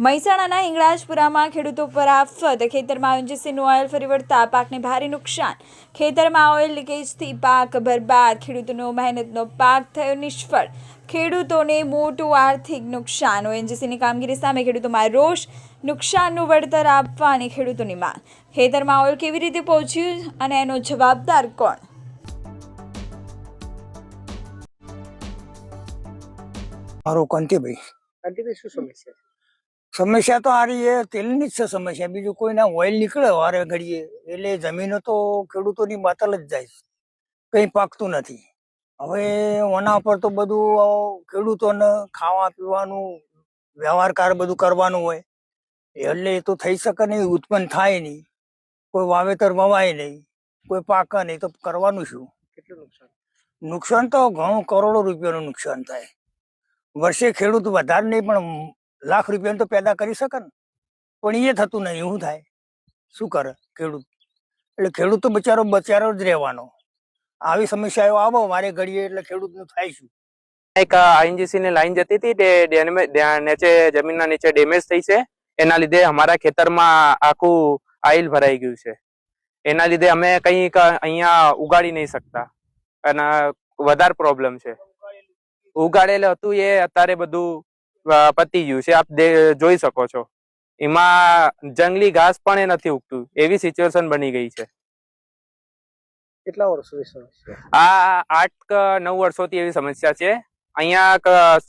મહેસાણાના હિંગળાજપુરામાં ખેડૂતો પર આફત। ખેતરમાં એન્જેસીનું ઓઇલ ફરી વળતા પાકને ભારે નુકસાન। ખેતરમાં ઓઇલ લીકેજથી પાક બરબાદ। ખેડૂતોનો મહેનતનો પાક થયો નિષ્ફળ। ખેડૂતોને મોટું આર્થિક નુકસાન। ઓએનજીસીની કામગીરી સામે ખેડૂતોમાં રોષ। નુકસાનનું વળતર આપવાની ખેડૂતોની માંગ। ખેતરમાં ઓઇલ કેવી રીતે પહોંચ્યું અને એનો જવાબદાર કોણ? મારો કાંતિભાઈ શું સમસ્યા છે? સમસ્યા તો આ રહી એ તેલની જ છે સમસ્યા, બીજું કોઈના ઓઇલ નીકળે વારે ઘડીએ એટલે જમીનો તો ખેડૂતોની બાતલ જ જાય છે, કંઈ પાકતું નથી। હવે ઓના પર તો બધું ખેડૂતોને ખાવા પીવાનું વ્યવહારકાર બધું કરવાનું હોય એટલે એ તો થઈ શકે નહીં, ઉત્પન્ન થાય નહીં, કોઈ વાવેતર વવાય નહીં, કોઈ પાકે નહીં તો કરવાનું શું? કેટલું નુકસાન? નુકસાન તો ઘણું કરોડો રૂપિયાનું નુકસાન થાય। વર્ષે ખેડૂત વધારે નહીં પણ લાખ રૂપિયાનું તો પેદા કરી શકે ને, પણ એ થતું નહીં। શું થાય? શું કરે ખેડૂત? એટલે ખેડૂત તો બચારો જ રહેવાનો। આવી સમસ્યાઓ આવો મારે ઘડીએ એટલે ખેડૂતનું થાય શું? એક આઈએનજીસી ની લાઈન જતી હતી, નીચે જમીનના નીચે ડેમેજ થઈ છે। એના લીધે અમારા ખેતરમાં આખું આઈલ ભરાઈ ગયું છે। એના લીધે અમે કંઈક અહીંયા ઉગાડી નહીં શકતા અને વધારે પ્રોબ્લેમ છે। ઉગાડેલું હતું એ અત્યારે બધું પતી ગયું છે, આપ જોઈ શકો છો। એમાં જંગલી ઘાસ પણ એ નથી ઉગતું, એવી સિચ્યુએશન બની ગઈ છે। કેટલા વર્ષોની સમસ્યા? આ 8 કે 9 વર્ષોથી એવી સમસ્યા છે। અહીંયા